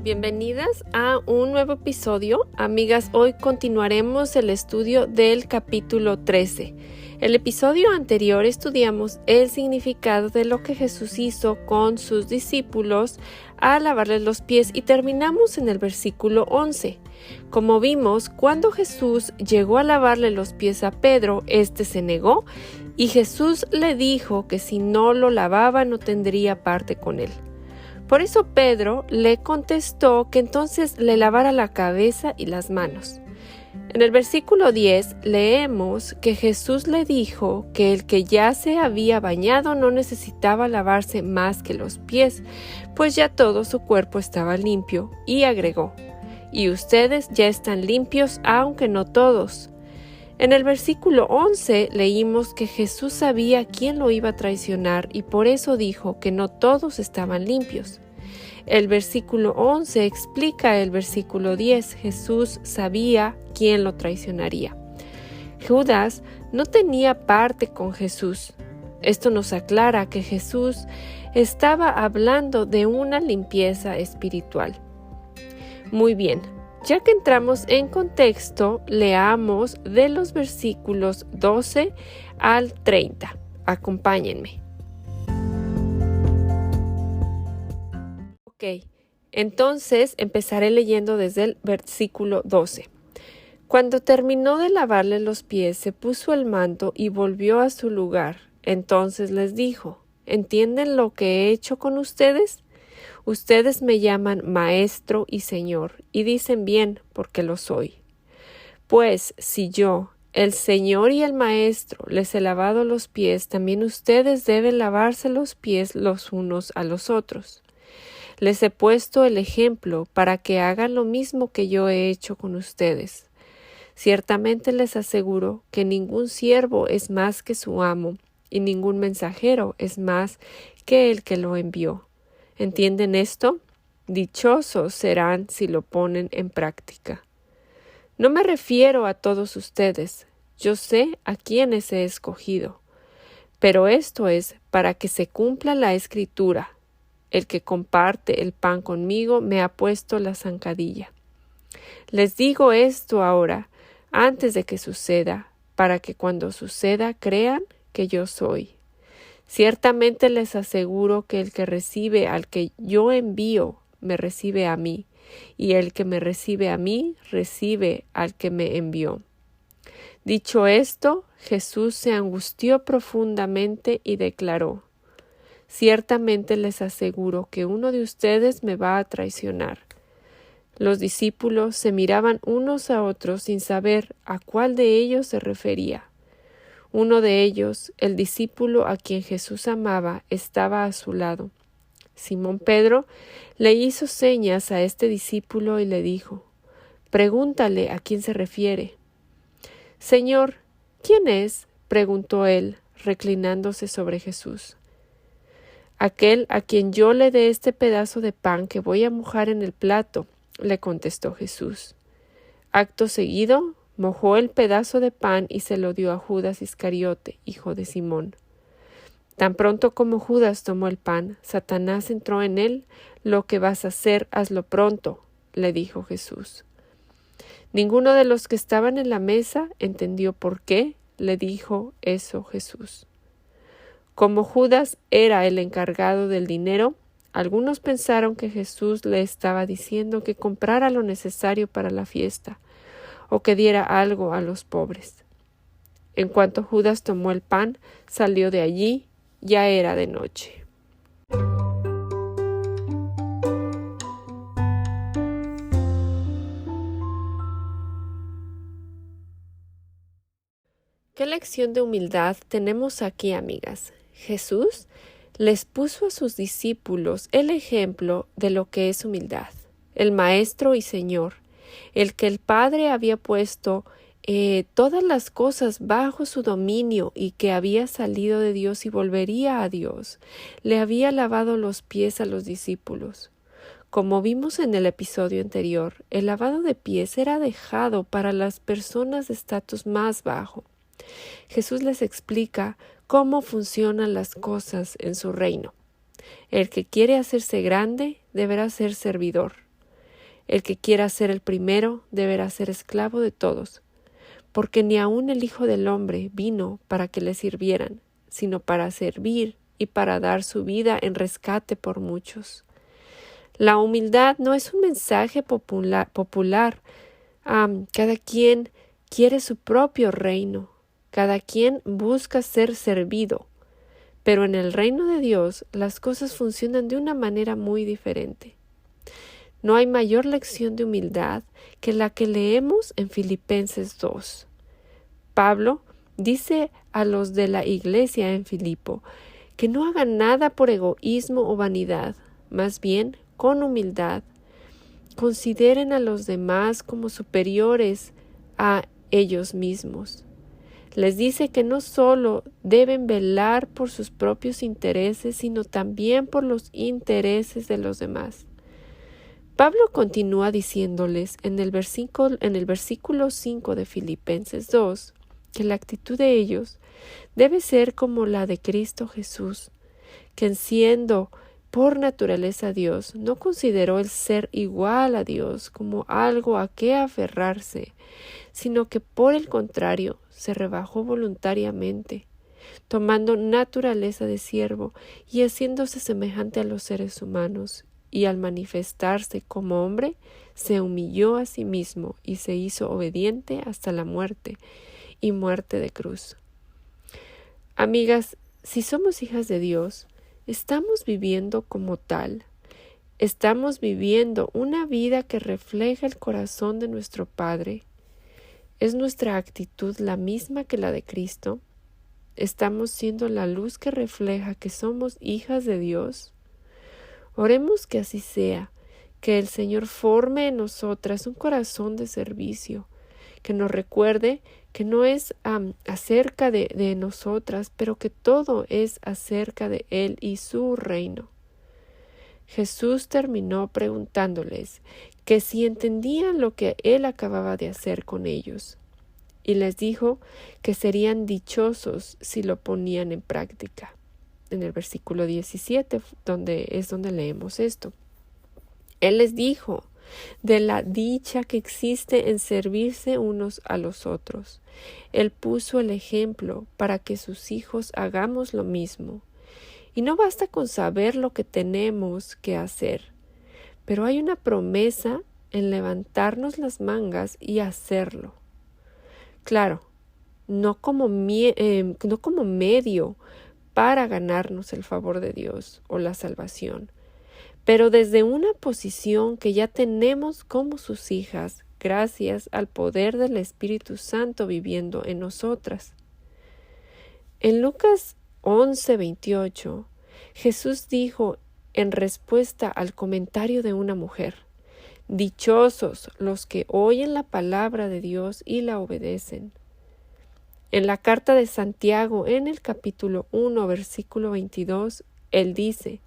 Bienvenidas a un nuevo episodio. Amigas, hoy continuaremos el estudio del capítulo 13. El episodio anterior estudiamos el significado de lo que Jesús hizo con sus discípulos al lavarles los pies y terminamos en el versículo 11. Como vimos, cuando Jesús llegó a lavarle los pies a Pedro, éste se negó y Jesús le dijo que si no lo lavaba no tendría parte con él. Por eso Pedro le contestó que entonces le lavara la cabeza y las manos. En el versículo 10 leemos que Jesús le dijo que el que ya se había bañado no necesitaba lavarse más que los pies, pues ya todo su cuerpo estaba limpio, y agregó: «Y ustedes ya están limpios, aunque no todos». En el versículo 11 leímos que Jesús sabía quién lo iba a traicionar y por eso dijo que no todos estaban limpios. El versículo 11 explica el versículo 10. Jesús sabía quién lo traicionaría. Judas no tenía parte con Jesús. Esto nos aclara que Jesús estaba hablando de una limpieza espiritual. Muy bien. Ya que entramos en contexto, leamos de los versículos 12 al 30. Acompáñenme. Ok, entonces empezaré leyendo desde el versículo 12. Cuando terminó de lavarle los pies, se puso el manto y volvió a su lugar. Entonces les dijo: ¿entienden lo que he hecho con ustedes? Ustedes me llaman Maestro y Señor, y dicen bien, porque lo soy. Pues si yo, el Señor y el Maestro, les he lavado los pies, también ustedes deben lavarse los pies los unos a los otros. Les he puesto el ejemplo para que hagan lo mismo que yo he hecho con ustedes. Ciertamente les aseguro que ningún siervo es más que su amo, y ningún mensajero es más que el que lo envió. ¿Entienden esto? Dichosos serán si lo ponen en práctica. No me refiero a todos ustedes. Yo sé a quiénes he escogido. Pero esto es para que se cumpla la Escritura. El que comparte el pan conmigo me ha puesto la zancadilla. Les digo esto ahora, antes de que suceda, para que cuando suceda crean que yo soy. Ciertamente les aseguro que el que recibe al que yo envío, me recibe a mí, y el que me recibe a mí, recibe al que me envió. Dicho esto, Jesús se angustió profundamente y declaró: ciertamente les aseguro que uno de ustedes me va a traicionar. Los discípulos se miraban unos a otros sin saber a cuál de ellos se refería. Uno de ellos, el discípulo a quien Jesús amaba, estaba a su lado. Simón Pedro le hizo señas a este discípulo y le dijo: «Pregúntale a quién se refiere». «Señor, ¿quién es?», preguntó él, reclinándose sobre Jesús. «Aquel a quien yo le dé este pedazo de pan que voy a mojar en el plato», le contestó Jesús. Acto seguido, mojó el pedazo de pan y se lo dio a Judas Iscariote, hijo de Simón. Tan pronto como Judas tomó el pan, Satanás entró en él. «Lo que vas a hacer, hazlo pronto», le dijo Jesús. Ninguno de los que estaban en la mesa entendió por qué le dijo eso Jesús. Como Judas era el encargado del dinero, algunos pensaron que Jesús le estaba diciendo que comprara lo necesario para la fiesta, o que diera algo a los pobres. En cuanto Judas tomó el pan, salió de allí. Ya era de noche. ¿Qué lección de humildad tenemos aquí, amigas? Jesús les puso a sus discípulos el ejemplo de lo que es humildad. El Maestro y Señor, el que el Padre había puesto todas las cosas bajo su dominio y que había salido de Dios y volvería a Dios, le había lavado los pies a los discípulos. Como vimos en el episodio anterior, el lavado de pies era dejado para las personas de estatus más bajo. Jesús les explica cómo funcionan las cosas en su reino. El que quiere hacerse grande deberá ser servidor. El que quiera ser el primero deberá ser esclavo de todos, porque ni aun el Hijo del Hombre vino para que le sirvieran, sino para servir y para dar su vida en rescate por muchos. La humildad no es un mensaje popular. Cada quien quiere su propio reino, cada quien busca ser servido, pero en el reino de Dios las cosas funcionan de una manera muy diferente. No hay mayor lección de humildad que la que leemos en Filipenses 2. Pablo dice a los de la iglesia en Filipo que no hagan nada por egoísmo o vanidad, más bien con humildad. Consideren a los demás como superiores a ellos mismos. Les dice que no solo deben velar por sus propios intereses, sino también por los intereses de los demás. Pablo continúa diciéndoles en el versículo 5 de Filipenses 2 que la actitud de ellos debe ser como la de Cristo Jesús, quien siendo por naturaleza Dios, no consideró el ser igual a Dios como algo a qué aferrarse, sino que por el contrario se rebajó voluntariamente, tomando naturaleza de siervo y haciéndose semejante a los seres humanos, y al manifestarse como hombre, se humilló a sí mismo y se hizo obediente hasta la muerte, y muerte de cruz. Amigas, si somos hijas de Dios, estamos viviendo como tal. Estamos viviendo una vida que refleja el corazón de nuestro Padre. ¿Es nuestra actitud la misma que la de Cristo? ¿Estamos siendo la luz que refleja que somos hijas de Dios? Oremos que así sea, que el Señor forme en nosotras un corazón de servicio, que nos recuerde que no es acerca de nosotras, pero que todo es acerca de Él y su reino. Jesús terminó preguntándoles que si entendían lo que Él acababa de hacer con ellos, y les dijo que serían dichosos si lo ponían en práctica. En el versículo 17, donde leemos esto. Él les dijo de la dicha que existe en servirse unos a los otros. Él puso el ejemplo para que sus hijos hagamos lo mismo. Y no basta con saber lo que tenemos que hacer, pero hay una promesa en levantarnos las mangas y hacerlo. Claro, no como medio para ganarnos el favor de Dios o la salvación, pero desde una posición que ya tenemos como sus hijas, gracias al poder del Espíritu Santo viviendo en nosotras. En Lucas 11:28, Jesús dijo en respuesta al comentario de una mujer: dichosos los que oyen la palabra de Dios y la obedecen. En la carta de Santiago, en el capítulo 1, versículo 22, él dice: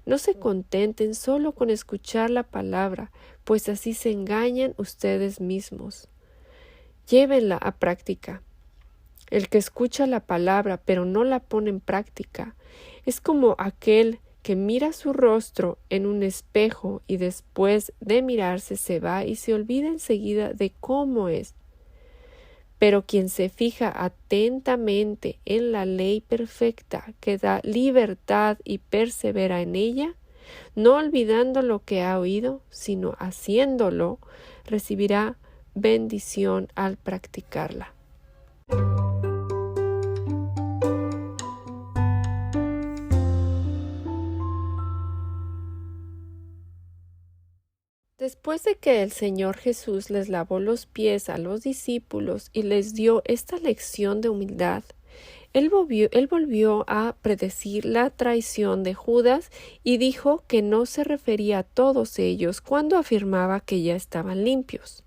no se contenten solo con escuchar la palabra, pues así se engañan ustedes mismos. Llévenla a práctica. El que escucha la palabra pero no la pone en práctica es como aquel que mira su rostro en un espejo y después de mirarse se va y se olvida enseguida de cómo es. Pero quien se fija atentamente en la ley perfecta que da libertad y persevera en ella, no olvidando lo que ha oído, sino haciéndolo, recibirá bendición al practicarla. Después de que el Señor Jesús les lavó los pies a los discípulos y les dio esta lección de humildad, Él volvió a predecir la traición de Judas y dijo que no se refería a todos ellos cuando afirmaba que ya estaban limpios,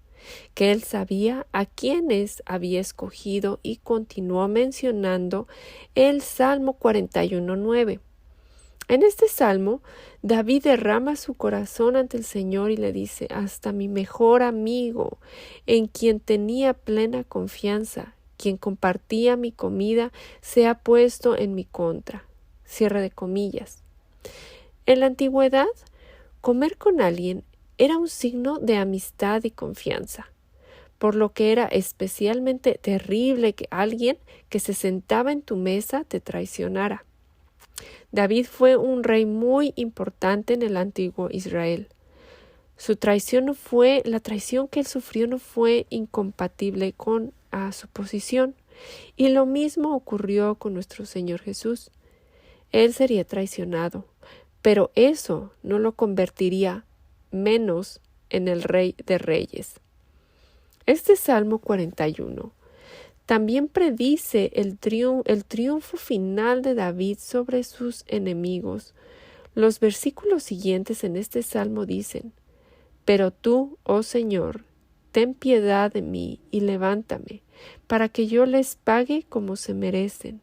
que Él sabía a quiénes había escogido y continuó mencionando el Salmo 41:9. En este salmo, David derrama su corazón ante el Señor y le dice: hasta mi mejor amigo, en quien tenía plena confianza, quien compartía mi comida, se ha puesto en mi contra. Cierre de comillas. En la antigüedad, comer con alguien era un signo de amistad y confianza, por lo que era especialmente terrible que alguien que se sentaba en tu mesa te traicionara. David fue un rey muy importante en el antiguo Israel. La traición que él sufrió no fue incompatible con su posición, y lo mismo ocurrió con nuestro Señor Jesús. Él sería traicionado, pero eso no lo convertiría menos en el Rey de Reyes. Este Salmo 41 también predice el triunfo final de David sobre sus enemigos. Los versículos siguientes en este salmo dicen: Pero tú, oh Señor, ten piedad de mí y levántame, para que yo les pague como se merecen.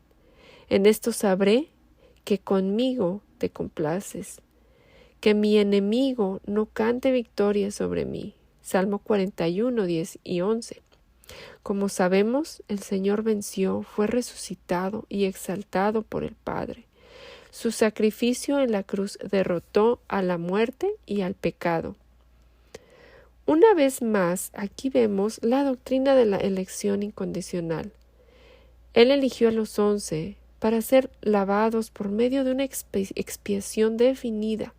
En esto sabré que conmigo te complaces, que mi enemigo no cante victoria sobre mí. Salmo 41, 10 y 11. Como sabemos, el Señor venció, fue resucitado y exaltado por el Padre. Su sacrificio en la cruz derrotó a la muerte y al pecado. Una vez más, aquí vemos la doctrina de la elección incondicional. Él eligió a los 11 para ser lavados por medio de una expiación definida.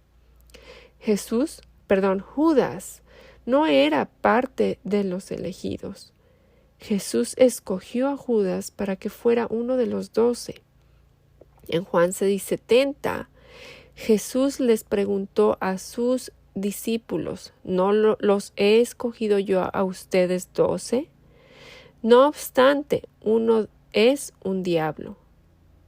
Judas no era parte de los elegidos. Jesús escogió a Judas para que fuera uno de los 12. En Juan 6:70, Jesús les preguntó a sus discípulos: ¿No los he escogido yo a ustedes 12? No obstante, uno es un diablo.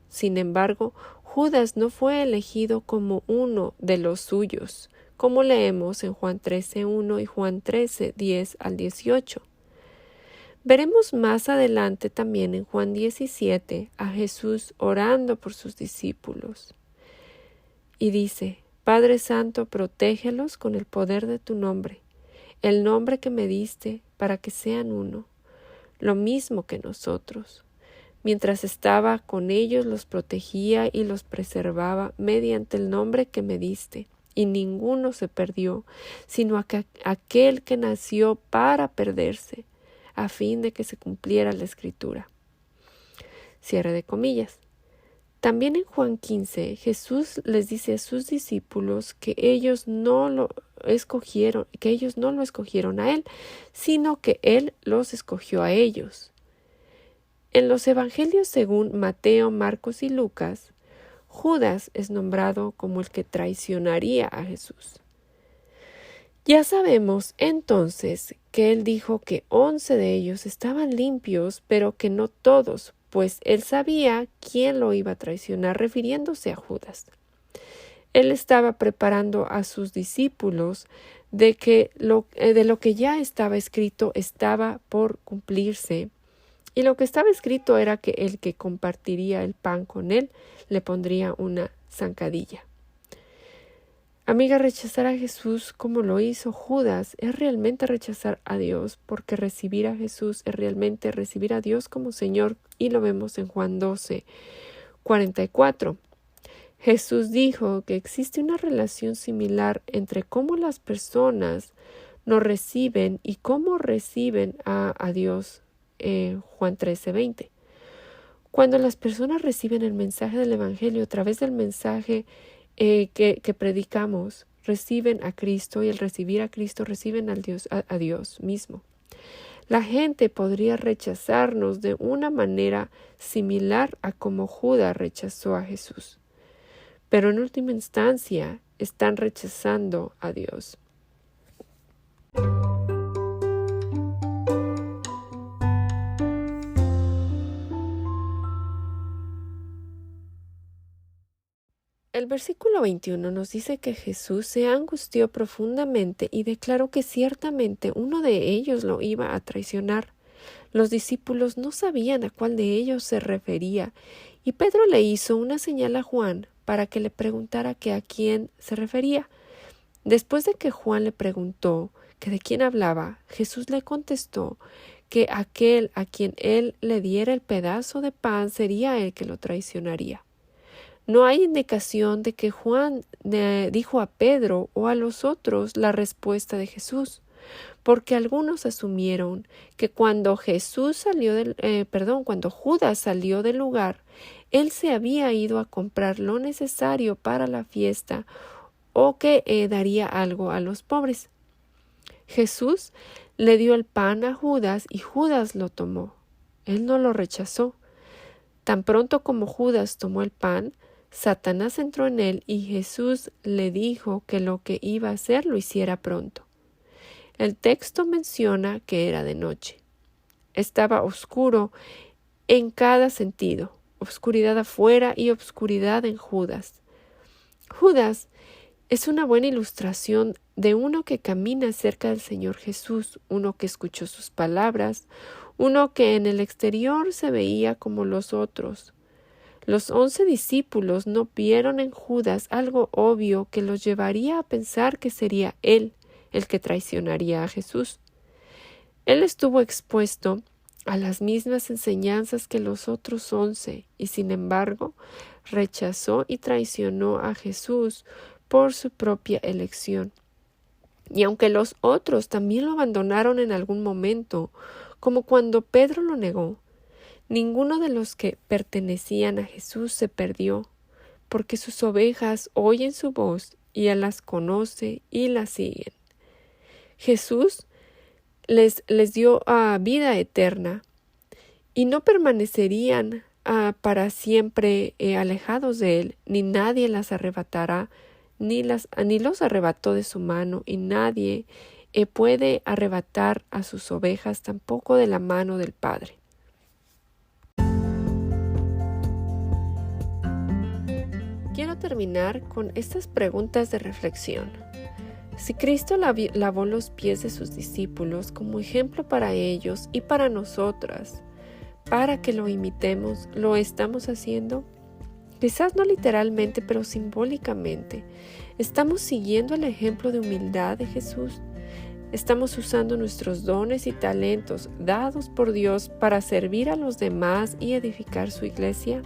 Sin embargo, Judas no fue elegido como uno de los suyos, como leemos en Juan 13:1 y Juan 13:10 al 18. Veremos más adelante también en Juan 17 a Jesús orando por sus discípulos. Y dice: Padre Santo, protégelos con el poder de tu nombre, el nombre que me diste, para que sean uno, lo mismo que nosotros. Mientras estaba con ellos los protegía y los preservaba mediante el nombre que me diste, y ninguno se perdió, sino aquel que nació para perderse, a fin de que se cumpliera la Escritura. Cierre de comillas. También en Juan 15, Jesús les dice a sus discípulos que ellos no lo escogieron a Él, sino que Él los escogió a ellos. En los evangelios según Mateo, Marcos y Lucas, Judas es nombrado como el que traicionaría a Jesús. Ya sabemos entonces que Él dijo que 11 de ellos estaban limpios, pero que no todos, pues Él sabía quién lo iba a traicionar, refiriéndose a Judas. Él estaba preparando a sus discípulos de lo que ya estaba escrito estaba por cumplirse. Y lo que estaba escrito era que el que compartiría el pan con él le pondría una zancadilla. Amiga, rechazar a Jesús como lo hizo Judas es realmente rechazar a Dios, porque recibir a Jesús es realmente recibir a Dios como Señor, y lo vemos en Juan 12:44. Jesús dijo que existe una relación similar entre cómo las personas nos reciben y cómo reciben a Dios. Juan 13:20. Cuando las personas reciben el mensaje del Evangelio a través del mensaje que predicamos, reciben a Cristo, y al recibir a Cristo reciben a Dios mismo. La gente podría rechazarnos de una manera similar a como Judas rechazó a Jesús, pero en última instancia están rechazando a Dios. El versículo 21 nos dice que Jesús se angustió profundamente y declaró que ciertamente uno de ellos lo iba a traicionar. Los discípulos no sabían a cuál de ellos se refería, y Pedro le hizo una señal a Juan para que le preguntara que a quién se refería. Después de que Juan le preguntó que de quién hablaba, Jesús le contestó que aquel a quien él le diera el pedazo de pan sería el que lo traicionaría. No hay indicación de que Juan dijo a Pedro o a los otros la respuesta de Jesús, porque algunos asumieron que cuando cuando Judas salió del lugar, él se había ido a comprar lo necesario para la fiesta o que daría algo a los pobres. Jesús le dio el pan a Judas y Judas lo tomó. Él no lo rechazó. Tan pronto como Judas tomó el pan, Satanás entró en él y Jesús le dijo que lo que iba a hacer lo hiciera pronto. El texto menciona que era de noche. Estaba oscuro en cada sentido, oscuridad afuera y oscuridad en Judas. Judas es una buena ilustración de uno que camina cerca del Señor Jesús, uno que escuchó sus palabras, uno que en el exterior se veía como los otros. Los 11 discípulos no vieron en Judas algo obvio que los llevaría a pensar que sería él el que traicionaría a Jesús. Él estuvo expuesto a las mismas enseñanzas que los otros 11 y sin embargo rechazó y traicionó a Jesús por su propia elección. Y aunque los otros también lo abandonaron en algún momento, como cuando Pedro lo negó, ninguno de los que pertenecían a Jesús se perdió, porque sus ovejas oyen su voz y Él las conoce y las siguen. Jesús les dio vida eterna y no permanecerían para siempre alejados de Él, ni nadie las arrebatará, ni los arrebató de su mano, y nadie puede arrebatar a sus ovejas tampoco de la mano del Padre. Quiero terminar con estas preguntas de reflexión. Si Cristo lavó los pies de sus discípulos como ejemplo para ellos y para nosotras, para que lo imitemos, ¿lo estamos haciendo? Quizás no literalmente, pero simbólicamente. ¿Estamos siguiendo el ejemplo de humildad de Jesús? ¿Estamos usando nuestros dones y talentos dados por Dios para servir a los demás y edificar su iglesia?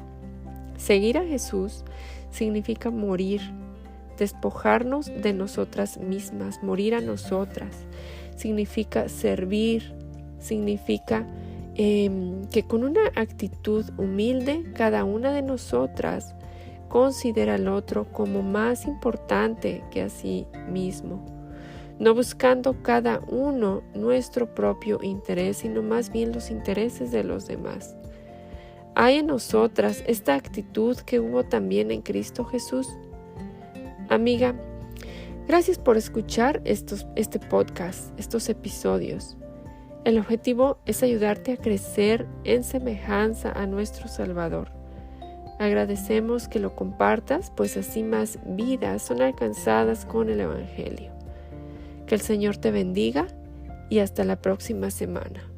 Seguir a Jesús significa morir, despojarnos de nosotras mismas, morir a nosotras. Significa servir, significa que con una actitud humilde cada una de nosotras considera al otro como más importante que a sí mismo, no buscando cada uno nuestro propio interés, sino más bien los intereses de los demás. ¿Hay en nosotras esta actitud que hubo también en Cristo Jesús? Amiga, gracias por escuchar este podcast, estos episodios. El objetivo es ayudarte a crecer en semejanza a nuestro Salvador. Agradecemos que lo compartas, pues así más vidas son alcanzadas con el Evangelio. Que el Señor te bendiga y hasta la próxima semana.